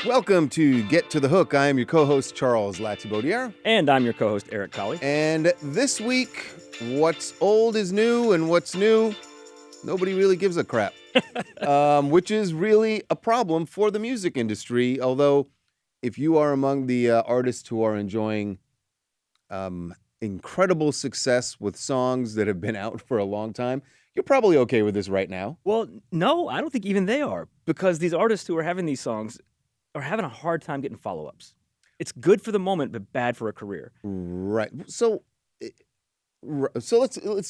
Welcome to Get to the Hook. I am your co-host, Charles Latibeaudiere. And I'm your co-host, Eric Colley. And this week, what's old is new, and what's new, nobody really gives a crap. Which is really a problem for the music industry. Although, if you are among the artists who are enjoying incredible success with songs that have been out for a long time, you're probably okay with this right now. Well, no, I don't think even they are, because these artists who are having these songs are having a hard time getting follow-ups. It's good for the moment, but bad for a career. Right. So let's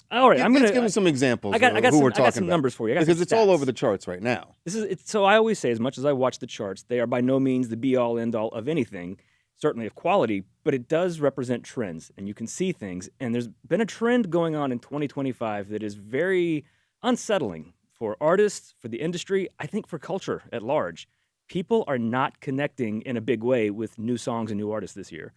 all right. Let's give them some examples. I got some numbers for you. Because it's all over the charts right now. So I always say, as much as I watch the charts, they are by no means the be-all, end-all of anything, certainly of quality, but it does represent trends, and you can see things. And there's been a trend going on in 2025 that is very unsettling for artists, for the industry, I think for culture at large. People are not connecting in a big way with new songs and new artists this year.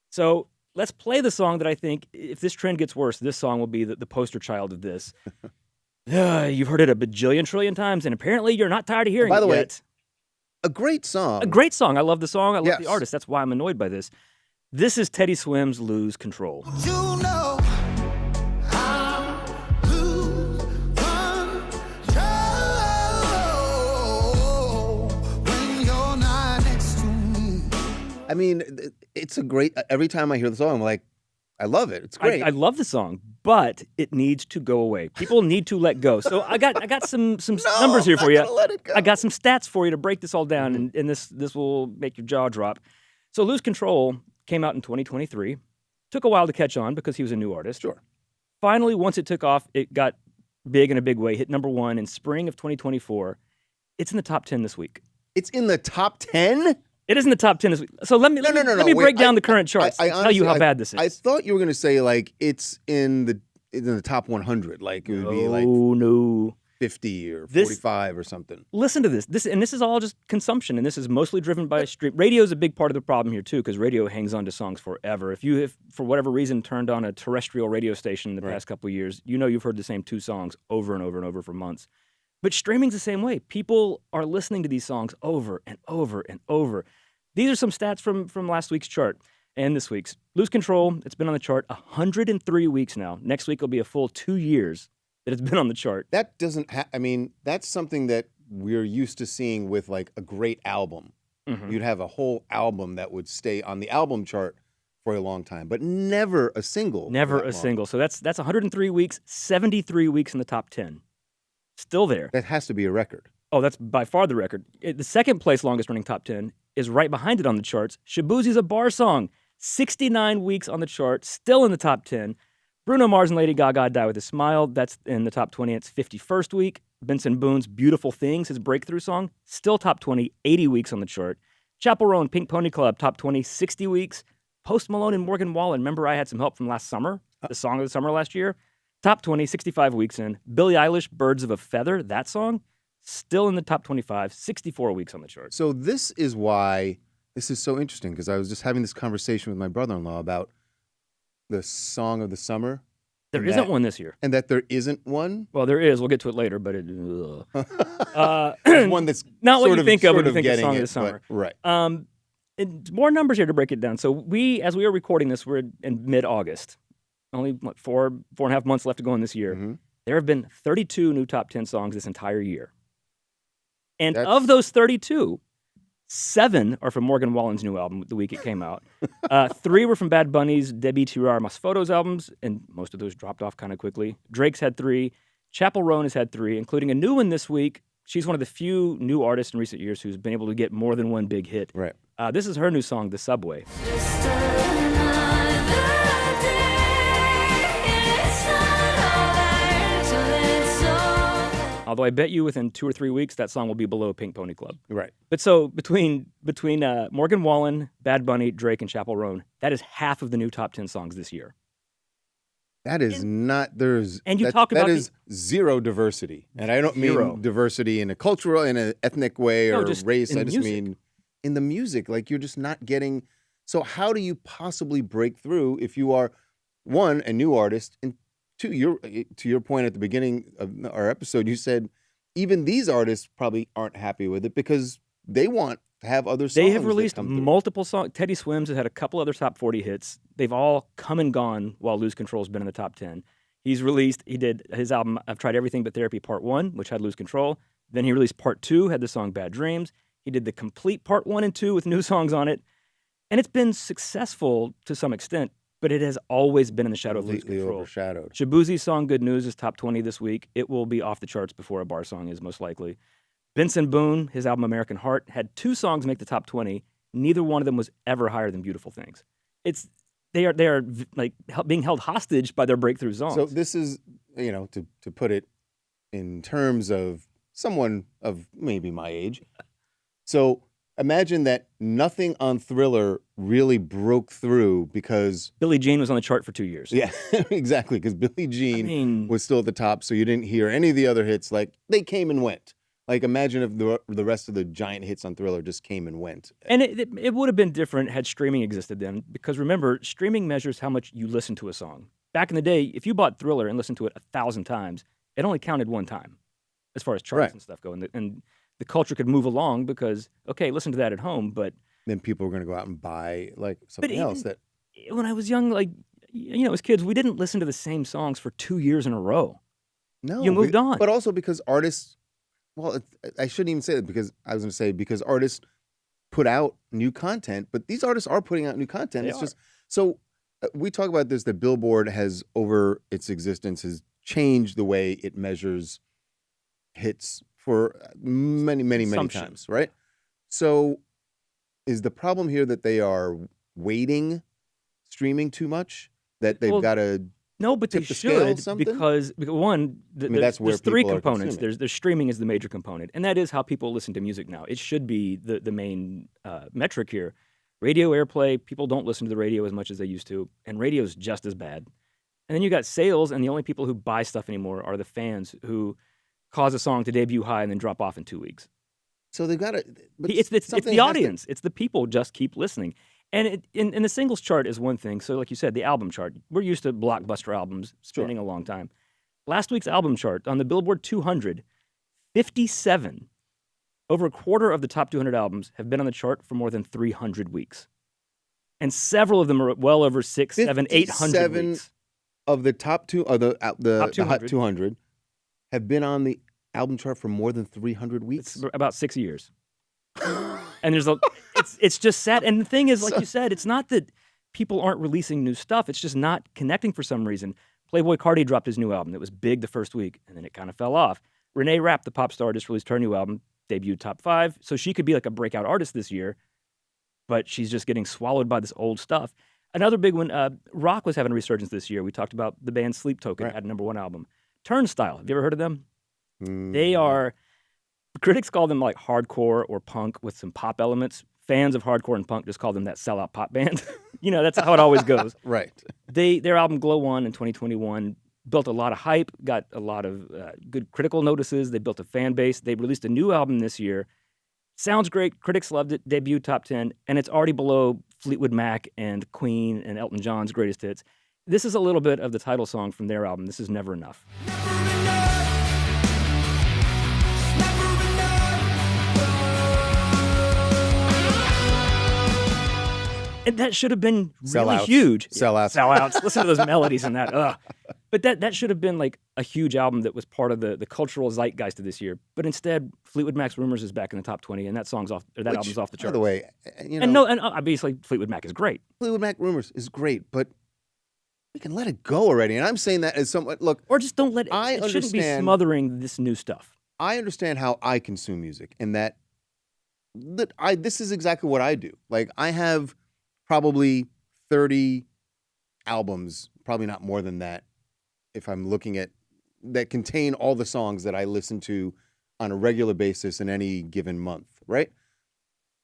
So let's play the song that I think, if this trend gets worse, this song will be the poster child of this. You've heard it a bajillion trillion times, and apparently you're not tired of hearing it yet. By the way, a great song. A great song. I love the song. I love the artist. That's why I'm annoyed by this. This is Teddy Swim's Lose Control. You know I lose control when you're not next to me. I mean, it's a great, every time I hear the song, I'm like, I love it. It's great. I love the song, but it needs to go away. People need to let go. So I got some numbers here for you. Let it go. I got some stats for you to break this all down, and this will make your jaw drop. So Lose Control came out in 2023. Took a while to catch on because he was a new artist. Sure. Finally, once it took off, it got big in a big way, hit number 1 in spring of 2024. It's in the top 10 this week. It's in the top 10? It is in the top 10 this week. So let me break down the current charts and tell you how bad this is. I thought you were going to say, like, it's in the top 100. Like, it would be like no. 50 or 45 or something. Listen to this. This is all just consumption, and this is mostly driven by stream. Radio is a big part of the problem here, too, because radio hangs on to songs forever. If you have, for whatever reason, turned on a terrestrial radio station in the past couple of years, you know you've heard the same 2 songs over and over and over for months. But streaming's the same way. People are listening to these songs over and over and over. These are some stats from last week's chart and this week's. Lose Control, it's been on the chart 103 weeks now. Next week will be a full 2 years that it's been on the chart. That doesn't I mean, that's something that we're used to seeing with, like, a great album. Mm-hmm. You'd have a whole album that would stay on the album chart for a long time, but never a single. Never a single. So that's 103 weeks, 73 weeks in the top 10. Still there. That has to be a record. Oh, that's by far the record. The second place longest running top 10 is right behind it on the charts. Shaboozie's A Bar Song, 69 weeks on the chart, still in the top 10. Bruno Mars and Lady Gaga, Die With a Smile, that's in the top 20 in its 51st week. Benson Boone's Beautiful Things, his breakthrough song, still top 20, 80 weeks on the chart. Chappell Roan, Pink Pony Club, top 20, 60 weeks. Post Malone and Morgan Wallen, remember I had some help from last summer, the song of the summer last year? Top 20, 65 weeks in. Billie Eilish, Birds of a Feather, that song, still in the top 25, 64 weeks on the chart. So this is why this is so interesting, because I was just having this conversation with my brother-in-law about the song of the summer. There isn't one this year. And that there isn't one? Well, there is. We'll get to it later, but There's one that's not what you think of when you sort think of song of the summer. Right. And more numbers here to break it down. So as we are recording this, we're in mid-August. Only 4.5 months left to go in this year. Mm-hmm. There have been 32 new top 10 songs this entire year. And of those 32, 7 are from Morgan Wallen's new album, the week it came out. 3 were from Bad Bunny's Debbie Tirar Mas Photos albums, and most of those dropped off kind of quickly. Drake's had 3. Chappell Roan has had 3, including a new one this week. She's one of the few new artists in recent years who's been able to get more than one big hit. Right. This is her new song, The Subway. Although I bet you within 2 or 3 weeks that song will be below Pink Pony Club. Right. But so between Morgan Wallen, Bad Bunny, Drake, and Chappell Roan, that is half of the new top 10 songs this year. That is not, there's, and you that, talk about that is zero diversity. And I don't mean diversity in a cultural, in an ethnic way or race. I just mean in the music. Like, you're just not getting, so how do you possibly break through if you are, one, a new artist, and to your point at the beginning of our episode, you said even these artists probably aren't happy with it because they want to have other songs. They have released multiple songs. Teddy Swims has had a couple other top 40 hits. They've all come and gone while Lose Control's been in the top 10. He did his album, I've Tried Everything But Therapy Part 1, which had Lose Control. Then he released Part 2, had the song Bad Dreams. He did the complete Part 1 and 2 with new songs on it. And it's been successful to some extent, but it has always been in the shadow of Lose Control. Overshadowed. Shabuzi's song Good News is top 20 this week. It will be off the charts before a bar song is, most likely. Benson Boone, his album American Heart, had 2 songs make the top 20. Neither one of them was ever higher than Beautiful Things. They are like being held hostage by their breakthrough songs. So this is, to put it in terms of someone of maybe my age. So imagine that nothing on Thriller really broke through because Billie Jean was on the chart for 2 years. Yeah, exactly, because Billie Jean was still at the top, so you didn't hear any of the other hits. Like, they came and went. Like, imagine if the rest of the giant hits on Thriller just came and went. And it would have been different had streaming existed then, because remember, streaming measures how much you listen to a song. Back in the day, if you bought Thriller and listened to it 1,000 times, it only counted one time as far as charts and stuff go. And the culture could move along because, okay, listen to that at home, but... Then people were going to go out and buy, like, something else that... When I was young, like, as kids, we didn't listen to the same songs for 2 years in a row. No. You moved on. But also because artists... Well, I shouldn't even say that because I was going to say because artists put out new content, but these artists are putting out new content. They are. Just so we talk about this, that Billboard has over its existence has changed the way it measures hits for many times, right? So is the problem here that they are weighting streaming too much? That they've got to... No, but they should because one, that's where there's 3 components. There's streaming is the major component, and that is how people listen to music now. It should be the main metric here. Radio airplay, people don't listen to the radio as much as they used to, and radio is just as bad. And then you got sales, and the only people who buy stuff anymore are the fans who cause a song to debut high and then drop off in 2 weeks. So they've got to... It's the audience. It's the people just keep listening. And in the singles chart is one thing. So like you said, the album chart. We're used to blockbuster albums spinning a long time. Last week's album chart, on the Billboard 200, 57, over a quarter of the top 200 albums have been on the chart for more than 300 weeks. And several of them are well over 6, 7, 800 weeks. Of the top the Hot 200 have been on the album chart for more than 300 weeks? It's about 6 years. And it's just sad. And the thing is, like you said, it's not that people aren't releasing new stuff. It's just not connecting for some reason. Playboi Carti dropped his new album. It was big the first week, and then it kind of fell off. Renee Rapp, the pop star, just released her new album, debuted top 5. So she could be like a breakout artist this year, but she's just getting swallowed by this old stuff. Another big one, rock was having a resurgence this year. We talked about the band Sleep Token, had a #1 album. Turnstile, have you ever heard of them? They are... Critics call them like hardcore or punk with some pop elements. Fans of hardcore and punk just call them that sellout pop band. That's how it always goes. Right. Their album Glow On in 2021 built a lot of hype, got a lot of good critical notices. They built a fan base. They released a new album this year. Sounds great. Critics loved it. Debuted top 10. And it's already below Fleetwood Mac and Queen and Elton John's greatest hits. This is a little bit of the title song from their album. This is Never Enough. And that should have been really huge. Sellouts. Listen to those melodies in that. Ugh. But that should have been like a huge album that was part of the cultural zeitgeist of this year. But instead, Fleetwood Mac's Rumors is back in the top 20, and that album's off the charts. By the way, and obviously Fleetwood Mac is great. Fleetwood Mac Rumors is great, but we can let it go already. And I'm saying that as someone, look, or just don't let it. It shouldn't be smothering this new stuff. I understand how I consume music, and that this is exactly what I do. Like, I have probably 30 albums, probably not more than that, if I'm looking at that contain all the songs that I listen to on a regular basis in any given month, right?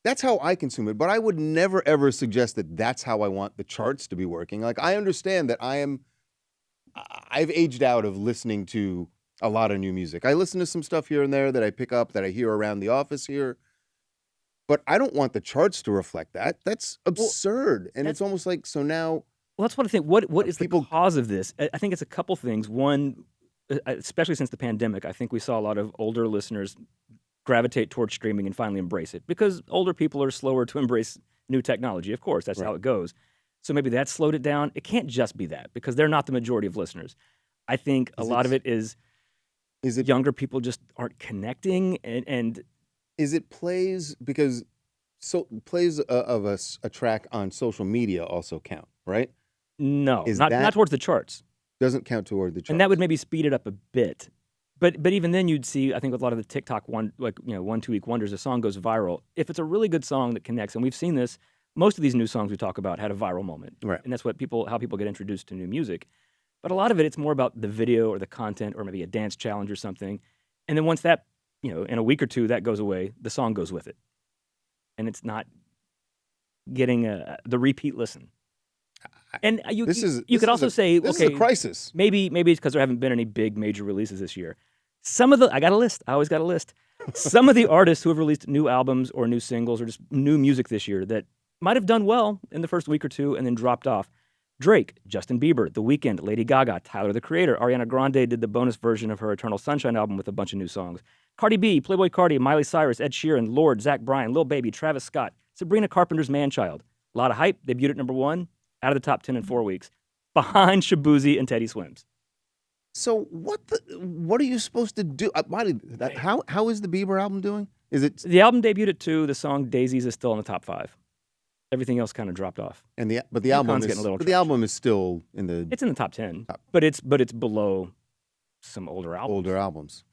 That's how I consume it, but I would never ever suggest that that's how I want the charts to be working. Like, I understand that I've aged out of listening to a lot of new music. I listen to some stuff here and there that I pick up, that I hear around the office here. But I don't want the charts to reflect that. That's absurd. And it's almost like, so now... Well, that's what I think. What is the cause of this? I think it's a couple things. One, especially since the pandemic, I think we saw a lot of older listeners gravitate towards streaming and finally embrace it, because older people are slower to embrace new technology. Of course, that's how it goes. So maybe that slowed it down. It can't just be that, because they're not the majority of listeners. I think a lot of it is younger people just aren't connecting, and is it plays, because plays of a track on social media also count, right? No, not towards the charts. Doesn't count toward the charts. And that would maybe speed it up a bit. But even then you'd see, I think with a lot of the TikTok 1-2 week wonders, a song goes viral. If it's a really good song that connects, and we've seen this, most of these new songs we talk about had a viral moment. Right. And that's how people get introduced to new music. But a lot of it's more about the video or the content or maybe a dance challenge or something. And then once that, in a week or two that goes away, the song goes with it. And it's not getting the repeat listen. And you could also say, this is a crisis. Maybe it's because there haven't been any big major releases this year. I got a list. I always got a list. Some of the artists who have released new albums or new singles or just new music this year that might have done well in the first week or two and then dropped off. Drake, Justin Bieber, The Weeknd, Lady Gaga, Tyler, the Creator, Ariana Grande did the bonus version of her Eternal Sunshine album with a bunch of new songs. Cardi B, Playboi Carti, Miley Cyrus, Ed Sheeran, Lorde, Zach Bryan, Lil Baby, Travis Scott, Sabrina Carpenter's Man-Child. A lot of hype. Debuted at number 1, out of the top 10 in 4 weeks, behind Shaboozey and Teddy Swims. So what are you supposed to do? How is the Bieber album doing? Is it the album debuted at 2? The song Daisies is still in the top 5. Everything else kind of dropped off. And the album is still in the. It's in the top 10, but it's below some older albums.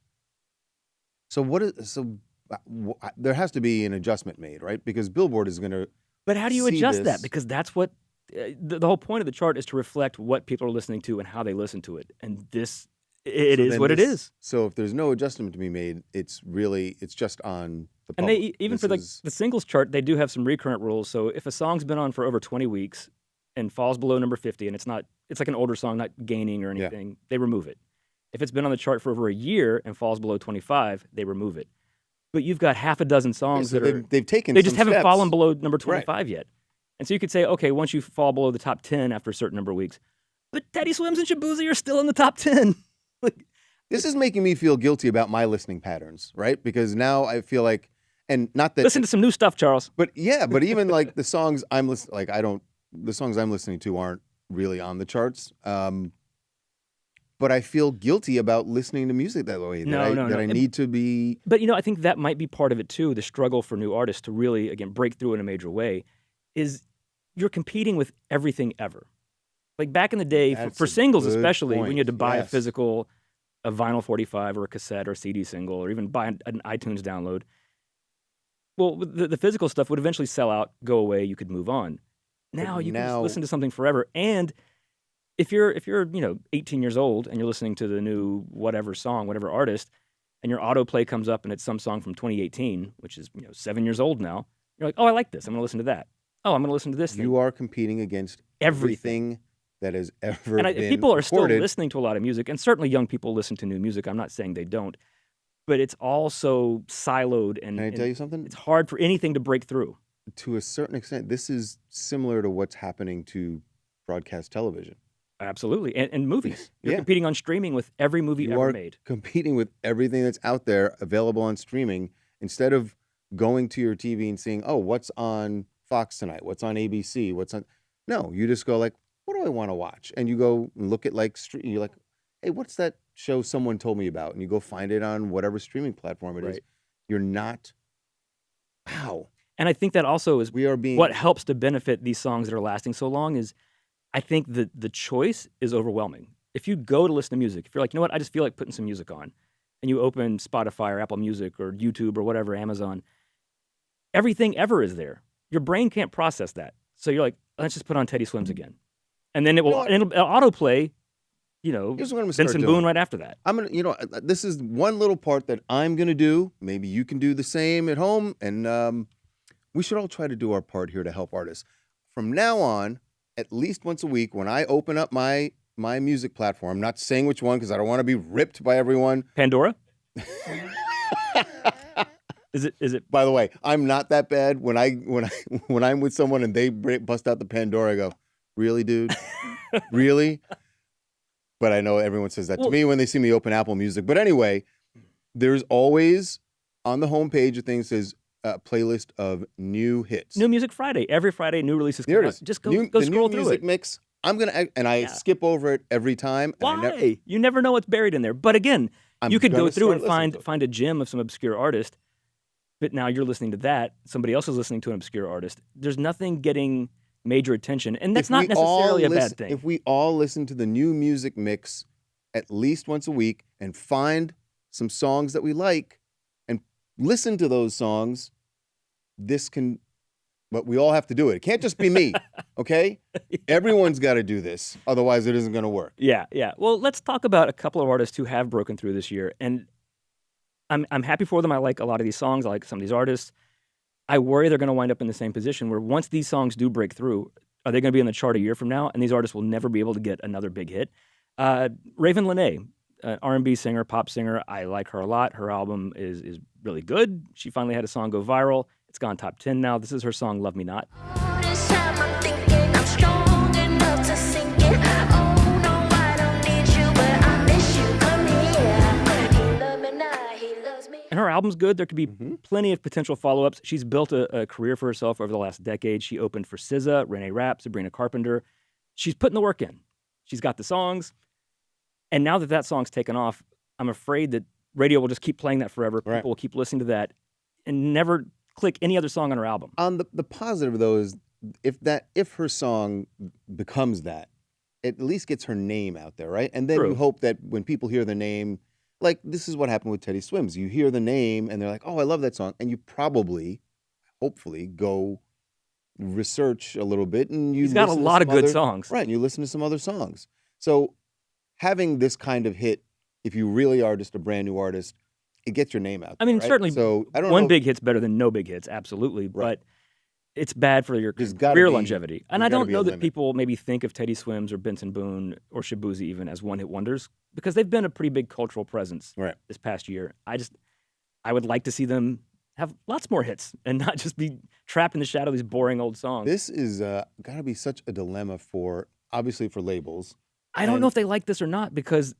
So there has to be an adjustment made, right? Because Billboard is going to. But how do you adjust that? Because that's what the whole point of the chart is, to reflect what people are listening to and how they listen to it. And it is what it is. So if there's no adjustment to be made, it's just on the public. And even for the singles chart, they do have some recurrent rules. So if a song's been on for over 20 weeks and falls below number 50, and it's like an older song, not gaining or anything, they remove it. If it's been on the chart for over a year and falls below 25, they remove it. But you've got half a dozen songs they just haven't fallen below number 25 yet. And so you could say, okay, once you fall below the top 10 after a certain number of weeks, but Teddy Swims and Shaboozey are still in the top 10. This is making me feel guilty about my listening patterns, right? Because now I feel like, and not that listen to some new stuff, Charles. But even like the songs I'm listening, the songs I'm listening to aren't really on the charts. But I feel guilty about listening to music that way. I need to be. But I think that might be part of it too. The struggle for new artists to really, again, break through in a major way is you're competing with everything ever. Like back in the day, for singles especially, when you had to buy a vinyl 45 or a cassette or CD single, or even buy an iTunes download. Well, the physical stuff would eventually sell out, go away, you could move on. Now you can just listen to something forever. And if you're 18 years old and you're listening to the new whatever song, whatever artist, and your autoplay comes up and it's some song from 2018, which is 7 years old now, you're like, oh, I like this. I'm going to listen to that. Oh, I'm going to listen to this thing. You are competing against everything that has ever been people are still recorded. listening to a lot of music, and certainly young people listen to new music. I'm not saying they don't, but it's all so siloed. And can I tell you something? It's hard for anything to break through. To a certain extent, this is similar to what's happening to broadcast television. Absolutely, and movies. You're competing on streaming with every movie ever made. Competing with everything that's out there available on streaming, instead of going to your TV and seeing, oh, what's on Fox tonight? What's on ABC? No, you just go like, what do I want to watch? And you go and look at you're like, hey, what's that show someone told me about? And you go find it on whatever streaming platform it is. You're not, wow. And I think that also is what helps to benefit these songs that are lasting so long is, I think the choice is overwhelming. If you go to listen to music, if you're like, you know what, I just feel like putting some music on, and you open Spotify or Apple Music or YouTube or whatever, Amazon, everything ever is there. Your brain can't process that. So you're like, let's just put on Teddy Swims again. And then it'll autoplay, Vincent Boone right after that. I'm going to, this is one little part that I'm going to do. Maybe you can do the same at home. And we should all try to do our part here to help artists. From now on, at least once a week, when I open up my music platform, I'm not saying which one because I don't want to be ripped by everyone. Pandora? Is it? By the way, I'm not that bad. When I'm with someone and they bust out the Pandora, I go, really, dude? Really? But I know everyone says that to me when they see me open Apple Music. But anyway, there's always on the homepage of things says playlist of new hits. New Music Friday. Every Friday, new releases come out. Just go scroll through music it. Mix. I skip over it every time. Why? You never know what's buried in there. But again, you could go through and find a gem of some obscure artist. But now you're listening to that. Somebody else is listening to an obscure artist. There's nothing getting major attention, and that's not necessarily a bad thing. If we all listen to the new music mix at least once a week and find some songs that we like and listen to those songs, but we all have to do it. It can't just be me, okay? Yeah. Everyone's got to do this. Otherwise, it isn't going to work. Yeah. Well, let's talk about a couple of artists who have broken through this year, and I'm happy for them. I like a lot of these songs. I like some of these artists. I worry they're going to wind up in the same position where once these songs do break through, are they going to be in the chart a year from now? And these artists will never be able to get another big hit. Raven Lenae, R&B singer, pop singer. I like her a lot. Her album is really good. She finally had a song go viral. It's gone top 10 now. This is her song, Love Me Not. And her album's good. There could be plenty of potential follow-ups. She's built a career for herself over the last decade. She opened for SZA, Renee Rapp, Sabrina Carpenter. She's putting the work in. She's got the songs. And now that song's taken off, I'm afraid that radio will just keep playing that forever. Right. People will keep listening to that and never click any other song on her album. The positive, though, is if her song becomes that, it at least gets her name out there, right? And then you hope that when people hear the name, like this is what happened with Teddy Swims. You hear the name and they're like, oh, I love that song. And you probably, hopefully, go research a little bit. And He's got a lot of good songs. Right, and you listen to some other songs. So having this kind of hit, if you really are just a brand new artist, it gets your name out there, I mean, right? certainly so, I don't one know big hit's better than no big hits, absolutely. Right. But it's bad for your career longevity. And I don't know that people maybe think of Teddy Swims or Benson Boone or Shabuzi even as one-hit wonders because they've been a pretty big cultural presence this past year. I would like to see them have lots more hits and not just be trapped in the shadow of these boring old songs. This is got to be such a dilemma obviously for labels. I don't know if they like this or not because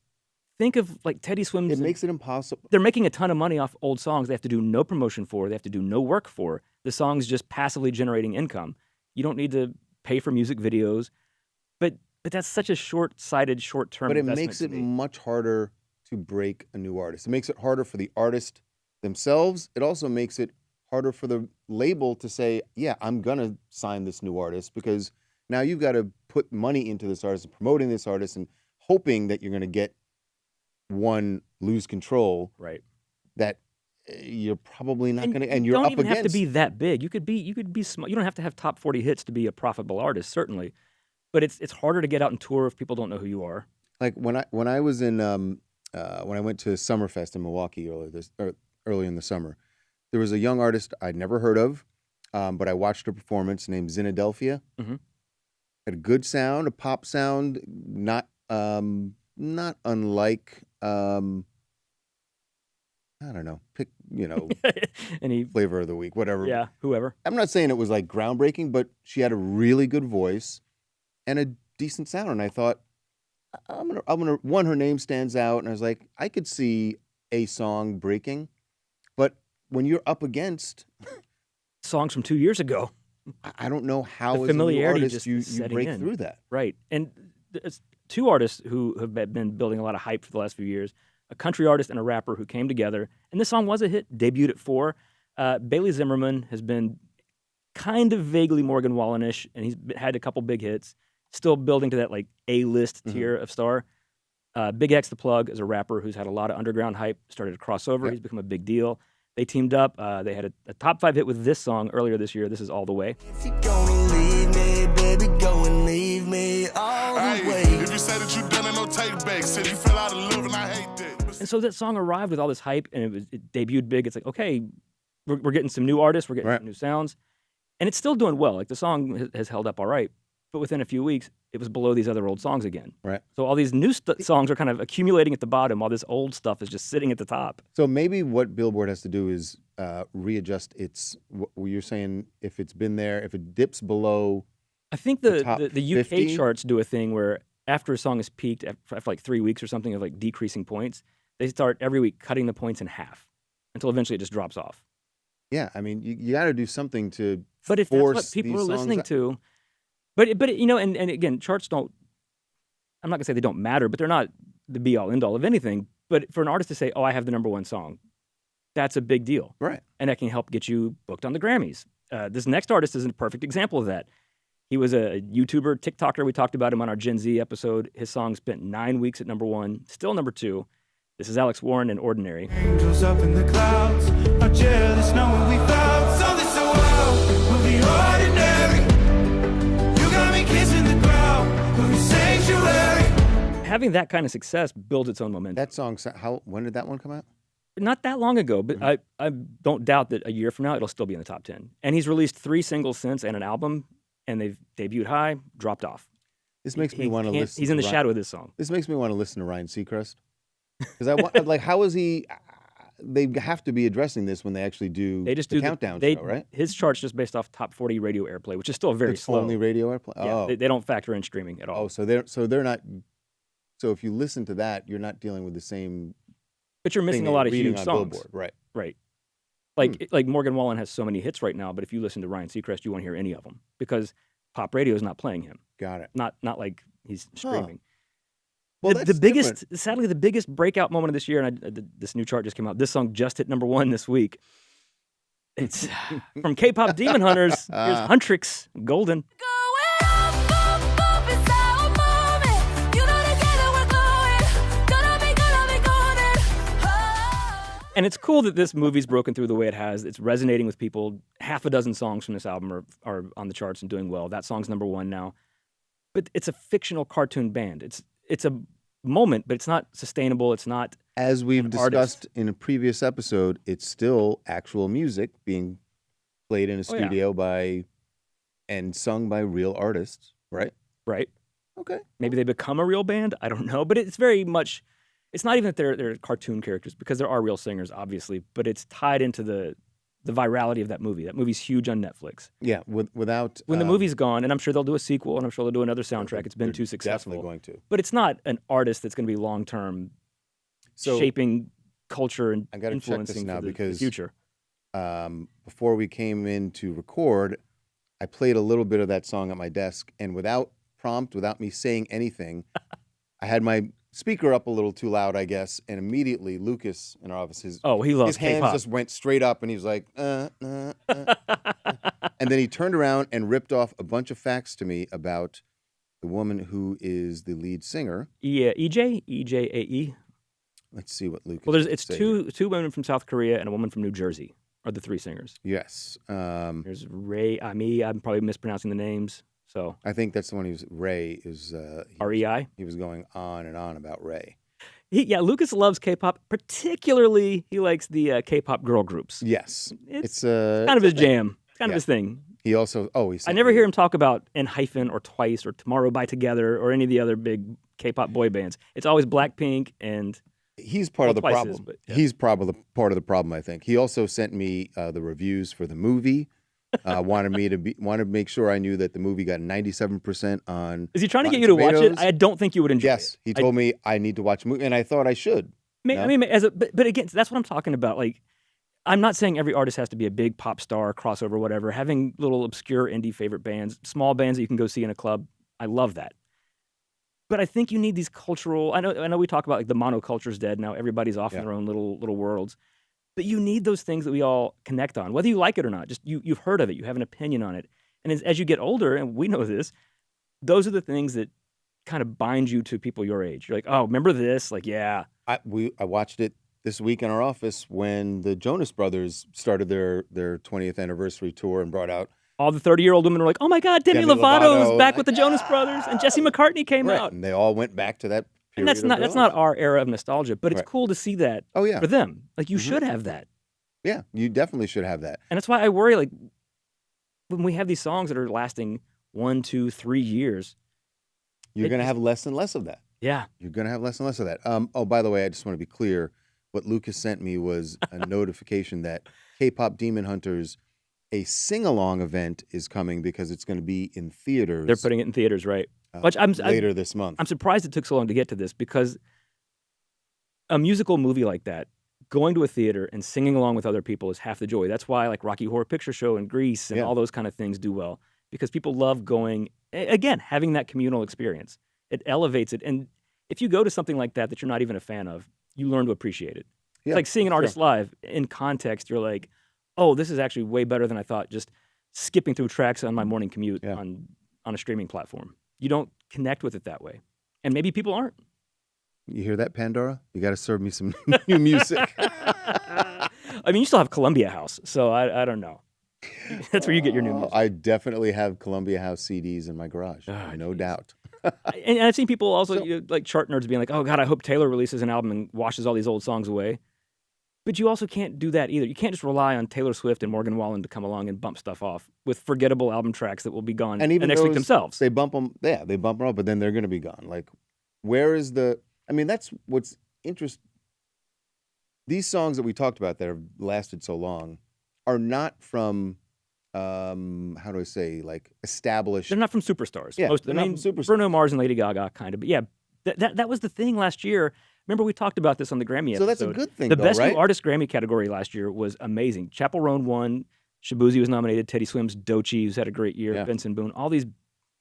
think of like Teddy Swims. It makes it impossible. They're making a ton of money off old songs they have to do no promotion for. They have to do no work for. The song's just passively generating income. You don't need to pay for music videos. But that's such a short-sighted, short-term investment. But it makes it much harder to break a new artist. It makes it harder for the artist themselves. It also makes it harder for the label to say, yeah, I'm going to sign this new artist because now you've got to put money into this artist and promoting this artist and hoping that you're going to get lose control. Right. That you're probably not going to, and you're up against. You don't even have to be that big. You could be small. You don't have to have top 40 hits to be a profitable artist, certainly. But it's harder to get out and tour if people don't know who you are. Like when I was in when I went to Summerfest in Milwaukee early in the summer, there was a young artist I'd never heard of, but I watched her performance named Xynadelphia. Mm-hmm. Had a good sound, a pop sound, not unlike I don't know, pick any flavor of the week, whatever. Yeah, whoever. I'm not saying it was like groundbreaking, but she had a really good voice and a decent sound. And I thought, I'm gonna her name stands out, and I was like, I could see a song breaking, but when you're up against songs from 2 years ago, I don't know how the familiarity as a new artist you break through that. Right, and it's two artists who have been building a lot of hype for the last few years. A country artist and a rapper who came together, and this song was a hit, debuted at 4. Bailey Zimmerman has been kind of vaguely Morgan Wallen-ish, and he's had a couple big hits, still building to that like A-list tier of star. Big X the Plug is a rapper who's had a lot of underground hype, started to cross over. He's become a big deal. They teamed up. They had a top 5 hit with this song earlier this year. This is All the Way. If you're gonna leave me, baby, go and leave me all the way. If you say that you done it, no take back. Said you fell out of love and I hate that. And so that song arrived with all this hype, and it debuted big. It's like, okay, we're getting some new artists, we're getting some new sounds, and it's still doing well. Like the song has held up all right, but within a few weeks, it was below these other old songs again. Right. So all these new songs are kind of accumulating at the bottom, while this old stuff is just sitting at the top. So maybe what Billboard has to do is readjust its. What you're saying, if it's been there, if it dips below. I think the UK 50? charts do a thing where after a song is peaked after like 3 weeks or something of like decreasing points, they start every week cutting the points in half. until eventually it just drops off. Yeah, I mean, you got to do something to But if force that's what people these are listening songs to, but you know, and again, charts don't. I'm not gonna say they don't matter, but they're not the be all end all of anything. But for an artist to say, "Oh, I have the number one song," that's a big deal, right? And that can help get you booked on the Grammys. This next artist is a perfect example of that. He was a YouTuber, TikToker. We talked about him on our Gen Z episode. His song spent 9 weeks at number one, still number two. This is Alex Warren and Ordinary. Angels up in the clouds are jealous knowing we found something so wild. We'll be ordinary. You got me kissing the ground. We'll be sanctuary. Having that kind of success builds its own momentum. That song, when did that one come out? Not that long ago, but I don't doubt that a year from now it'll still be in the top 10. And he's released 3 singles since and an album, and they've debuted high, dropped off. This makes me want to listen. He's in the shadow of this song. This makes me want to listen to Ryan Seacrest. Because I want, like, how is he? They have to be addressing this when they actually do. They just the do countdown show, right? His chart's just based off top 40 radio airplay, which is still very slow. Only radio airplay. Yeah, Oh, they don't factor in streaming at all. oh, so they're not. So if you listen to that, you're not dealing with the same. But you're missing a lot of huge songs, Billboard. Right? Right. Like Morgan Wallen has so many hits right now, but if you listen to Ryan Seacrest, you won't hear any of them because pop radio is not playing him. Got it. Not like he's streaming. Well, the biggest, sadly, the biggest breakout moment of this year, and this new chart just came out. This song just hit number one this week. It's from K-pop Demon Hunters. Here's Huntrix Golden. And it's cool that this movie's broken through the way it has. It's resonating with people. Half a dozen songs from this album are on the charts and doing well. That song's number one now. But it's a fictional cartoon band. It's a moment, but it's not sustainable. It's not. As we've discussed in a previous episode, it's still actual music being played in a studio by and sung by real artists, right? Right. Okay. Maybe they become a real band. I don't know. But it's very much. It's not even that they're cartoon characters because there are real singers, obviously. But it's tied into the virality of that movie. That movie's huge on Netflix. Yeah. Without when the movie's gone, and I'm sure they'll do a sequel, and I'm sure they'll do another soundtrack. It's been too successful. Definitely going to. But it's not an artist that's going to be long term. So, shaping culture and I gotta check this now because the future. Before we came in to record, I played a little bit of that song at my desk, and without prompt, without me saying anything, I had my speaker up a little too loud, I guess, and immediately Lucas in our office, his hands just went straight up, and he was like, and then he turned around and ripped off a bunch of facts to me about the woman who is the lead singer. Yeah, EJAE. Let's see what Lucas. Well, it's two women from South Korea and a woman from New Jersey are the 3 singers. Yes. There's Ray Ami. I'm probably mispronouncing the names. So I think that's the one who's Ray is REI. He was going on and on about Ray. Lucas loves K-pop. Particularly, he likes the K-pop girl groups. Yes, it's kind of his jam. It's kind of his thing. He also I never hear him talk about ENHYPEN or Twice or Tomorrow by Together or any of the other big K-pop boy bands. It's always Blackpink and. He's part of the problem. He's probably part of the problem, I think. He also sent me the reviews for the movie. Wanted to make sure I knew that the movie got 97% on. Is he trying to get you to watch it? I don't think you would enjoy it. Yes, he told me I need to watch a movie, and I thought I should. I mean, but again, that's what I'm talking about. Like, I'm not saying every artist has to be a big pop star, crossover, whatever. Having little obscure indie favorite bands, small bands that you can go see in a club, I love that. But I think you need these cultural. I know we talk about like the monoculture's dead now. Everybody's off in their own little worlds. But you need those things that we all connect on, whether you like it or not. Just you've heard of it, you have an opinion on it, and as you get older, and we know this, those are the things that kind of bind you to people your age. You're like, oh, remember this? Like, yeah. I watched it this week in our office when the Jonas Brothers started their 20th anniversary tour and brought out. All the 30-year-old women were like, oh my God, Demi Lovato is back with the Jonas Brothers, and Jesse McCartney came out. And they all went back to that period. And that's not our era of nostalgia, but it's cool to see that for them. Like, you should have that. Yeah, you definitely should have that. And that's why I worry, like, when we have these songs that are lasting 1, 2, 3 years. You're going to have less and less of that. Yeah. You're going to have less and less of that. Oh, by the way, I just want to be clear. What Lucas sent me was a notification that K-Pop Demon Hunters, a sing-along event is coming because it's going to be in theaters. They're putting it in theaters, right? Later this month. I'm surprised it took so long to get to this because a musical movie like that going to a theater and singing along with other people is half the joy. That's why like Rocky Horror Picture Show and Grease and all those kind of things do well, because people love going, again, having that communal experience. It elevates it. And if you go to something like that you're not even a fan of, you learn to appreciate it. Yeah, it's like seeing an artist live. In context, you're like, oh, this is actually way better than I thought, just skipping through tracks on my morning commute on a streaming platform. You don't connect with it that way. And maybe people aren't. You hear that, Pandora? You got to serve me some new music. I mean, you still have Columbia House, so I don't know. That's where you get your new music. I definitely have Columbia House CDs in my garage, no doubt. And I've seen people also, like chart nerds being like, oh, God, I hope Taylor releases an album and washes all these old songs away. But you also can't do that either. You can't just rely on Taylor Swift and Morgan Wallen to come along and bump stuff off with forgettable album tracks that will be gone and even next week themselves. They bump them, they bump them up, but then they're going to be gone. Like, where is the... I mean, that's what's interesting. These songs that we talked about that have lasted so long are not from, how do I say, like established. They're not from superstars. Yeah, most of them. I mean, Bruno Mars and Lady Gaga, kind of. But yeah, that was the thing last year. Remember, we talked about this on the Grammy episode. So that's a good thing, The Best right? New Artist Grammy category last year was amazing. Chappell Roan won. Shabuzi was nominated. Teddy Swims, Doechii, who's had a great year. Benson Boone. All these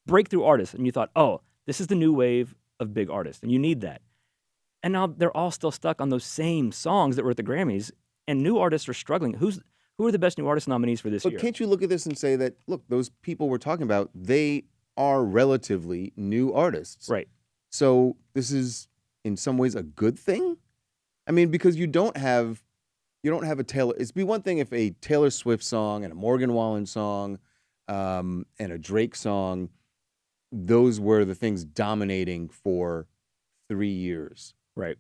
breakthrough artists. And you thought, oh, this is the new wave of big artists. And you need that. And now they're all still stuck on those same songs that were at the Grammys, and new artists are struggling. Who are the best new artist nominees for this year? But can't you look at this and say that, look, those people we're talking about, they are relatively new artists. Right. So this is, in some ways, a good thing? I mean, because you don't have a Taylor... It'd be one thing if a Taylor Swift song and a Morgan Wallen song and a Drake song, those were the things dominating for 3 years. Right.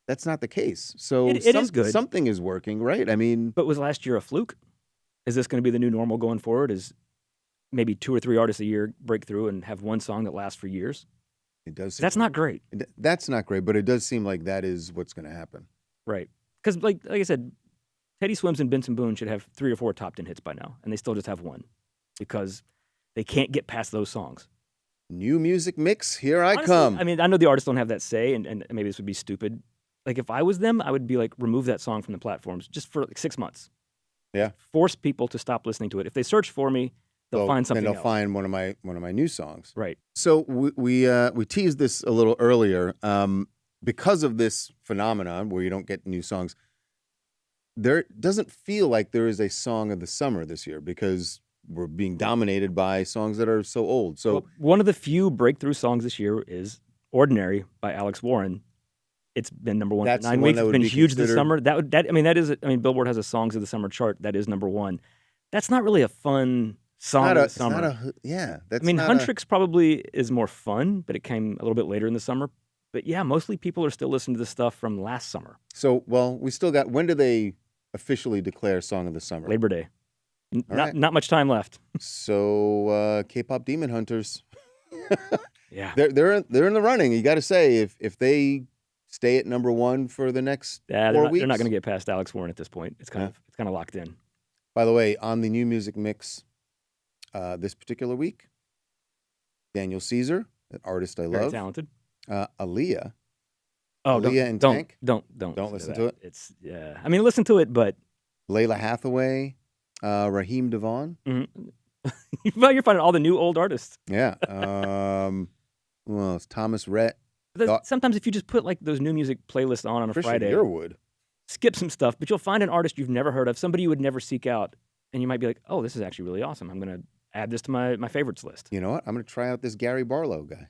That's not the case. So it is good. Something is working, right? I mean... But was last year a fluke? Is this going to be the new normal going forward? Is maybe 2 or 3 artists a year break through and have one song that lasts for years? It does. That's not great. That's not great, but it does seem like that is what's going to happen. Right. Because like I said, Teddy Swims and Benson Boone should have 3 or 4 top 10 hits by now, and they still just have one because they can't get past those songs. New music mix, here I Honestly, come. I mean, I know the artists don't have that say, and maybe this would be stupid. Like, if I was them, I would be like, remove that song from the platforms just for like 6 months. Yeah. Force people to stop listening to it. If they search for me, they'll find something else. And they'll else. find one of my new songs. Right. So we teased this a little earlier. Because of this phenomenon where you don't get new songs, there doesn't feel like there is a song of the summer this year because we're being dominated by songs that are so old. So one of the few breakthrough songs this year is "Ordinary" by Alex Warren. It's been number one for 9 weeks. It's been huge this summer. Billboard has a Songs of the Summer chart that is number one. That's not really a fun song of the summer. Huntrix probably is more fun, but it came a little bit later in the summer. But yeah, mostly people are still listening to the stuff from last summer. So, we still got. When do they officially declare Song of the Summer? Labor Day. Not much time left. So, K-pop Demon Hunters. Yeah, they're in the running. You got to say if they stay at number one for the next 4 weeks, they're not going to get past Alex Warren at this point. It's kind of locked in. By the way, on the new music mix this particular week, Daniel Caesar, an artist I love, very talented. Aaliyah. Oh, Aaliyah and don't Tank. Don't listen to it. It's listen to it, but Layla Hathaway, Raheem DeVaughn. Mm-hmm. Well, you're finding all the new old artists. Yeah. It's Thomas Rhett. Sometimes if you just put like those new music playlists on a Christian Friday, Yearwood. skip some stuff, but you'll find an artist you've never heard of, somebody you would never seek out, and you might be like, oh, this is actually really awesome. I'm going to add this to my favorites list. You know what? I'm going to try out this Gary Barlow guy.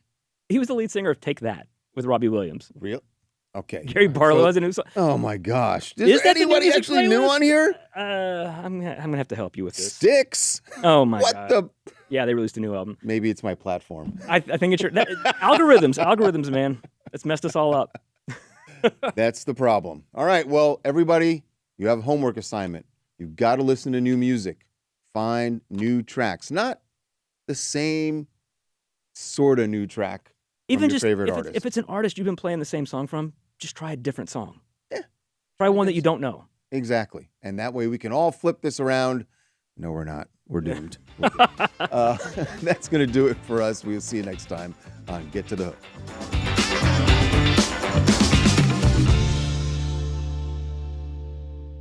He was the lead singer of Take That with Robbie Williams. Real? Okay. Gary Barlow has a new song. Oh my gosh! Is there anybody actually new on here? I'm gonna have to help you with this. Sticks. Oh my what god! What the? Yeah, they released a new album. Maybe it's my platform. I think it's algorithms, man. It's messed us all up. That's the problem. All right, well, everybody, you have a homework assignment. You've got to listen to new music. Find new tracks, not the same sort of new track. Even just favorite artist. If it's an artist you've been playing the same song from, just try a different song. Yeah. Try one that you don't know. Exactly. And that way we can all flip this around. No, we're not. We're doomed. That's going to do it for us. We'll see you next time on Get to the Hook.